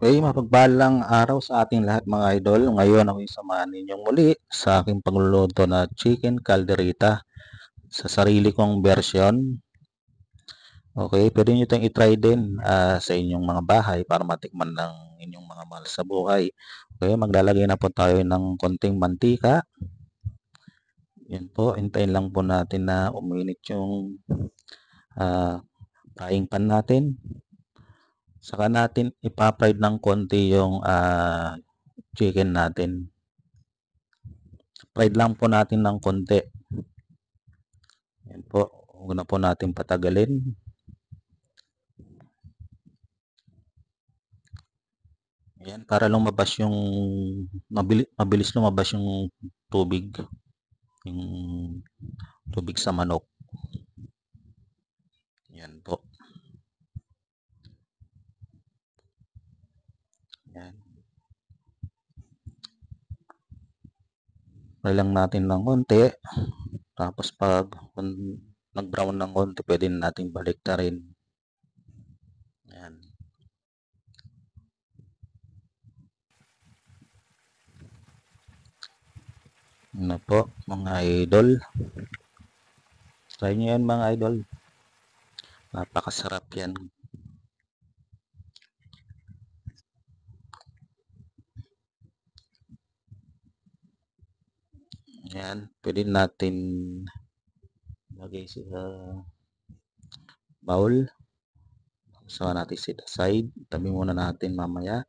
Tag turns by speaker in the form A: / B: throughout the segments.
A: Okay, mapagpalang araw sa ating lahat mga idol. Ngayon ako'y samahan ninyong muli sa aking pagluluto na chicken calderita sa sarili kong version. Okay, pwede nyo itong itry din sa inyong mga bahay para matikman ng inyong mga mahal sa buhay. Okay, maglalagay na po tayo ng konting mantika. Yan po, hintayin lang po natin na uminit yung frying pan natin. Saka natin ipa-fried ng konti yung chicken natin. Fried lang po natin ng konti. Yan po, huwag na po natin patagalin. Ayan, para lumabas yung mabilis lumabas yung tubig. Yung tubig sa manok. Yan po. Yan. Fry lang natin ng konti. Tapos pag nag-brown ng konti, pwede na natin baliktarin. Yan. Ano po, mga idol. Try nyo yan mga idol. Napakasarap yan. Yan, pwede natin lagay sa bowl. So natin set aside. Tabi muna natin mamaya.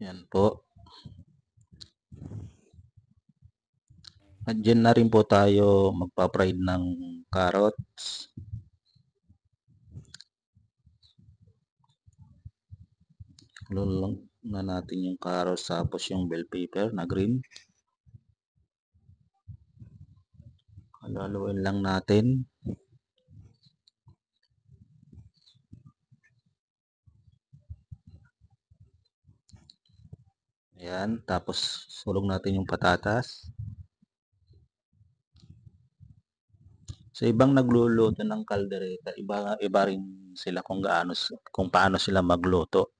A: Yan po. At dyan na rin po tayo magpa-fried ng carrots. Lulong na natin yung carrots tapos yung bell pepper na green. Haluin lang natin. Ayan, tapos sulog natin yung patatas. Sa ibang nagluluto ng caldereta, iba rin sila kung paano sila magluto.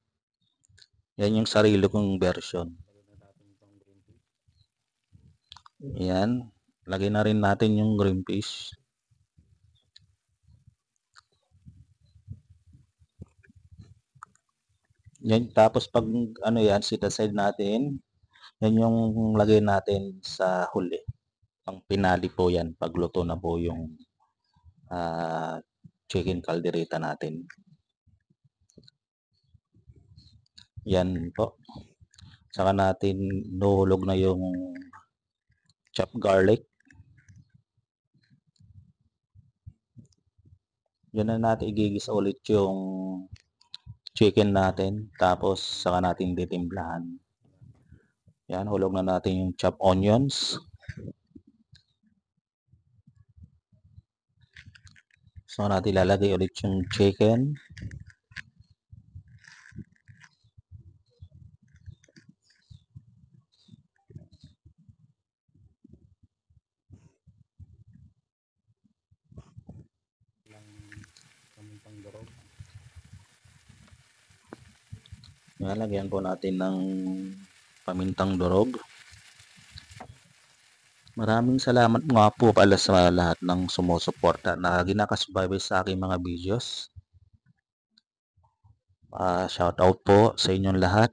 A: Yan yung sarili kong version. Ayan, lagay na rin natin yung green fish. Yan, tapos pag ano yan, set aside natin, yan yung lagay natin sa huli. Pang pinali po yan, pagluto na po yung chicken caldereta natin. Yan po. Saka natin nuhulog na yung chopped garlic. Yan na natin igigisa ulit yung chicken natin. Tapos saka natin titimplahan. Yan, hulog na natin yung chopped onions. So natin ilalagay ulit yung chicken. Lagyan po natin ng pamintang durog. Maraming salamat nga po pala sa lahat ng sumusuporta na ginakasubscribe sa aking mga videos. Shout out po sa inyong lahat.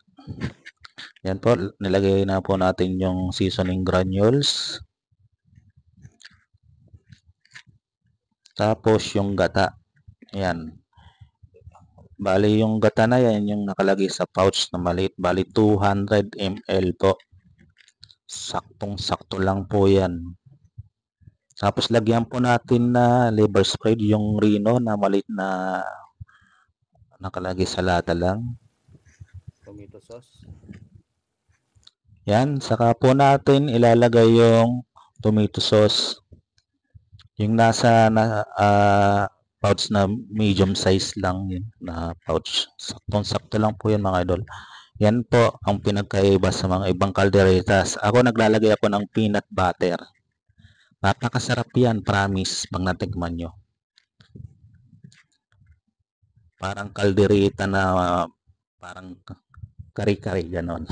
A: Yan po, nilagay na po natin yung seasoning granules. Tapos yung gata. Yan. Bali yung gata na yan yung nakalagay sa pouch na maliit. Bali 200 ml po. Saktong-sakto lang po yan. Tapos lagyan po natin na liver spread yung Rino na maliit na nakalagay sa lata lang.
B: Tomato sauce.
A: Yan, saka po natin ilalagay yung tomato sauce. Yung nasa pouch na medium size lang yun na pouch. Saktong-sakto lang po yun mga idol. Yan po ang pinagkaiba sa mga ibang calderitas. Ako naglalagay ako ng peanut butter. Napakasarap yan, promise, pag natikman nyo. Parang kalderita na parang kari-kari, ganon.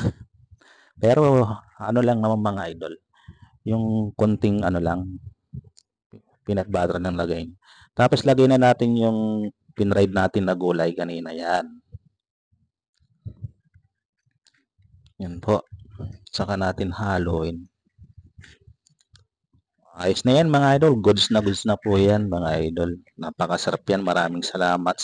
A: Pero ano lang naman mga idol, yung konting ano lang, peanut butter ng lagay. Tapos lagay na natin yung pinride natin na gulay kanina yan. Yan po. Saka natin haluin. Ayos na yan mga idol. Goods na po yan mga idol. Napakasarap yan. Maraming salamat.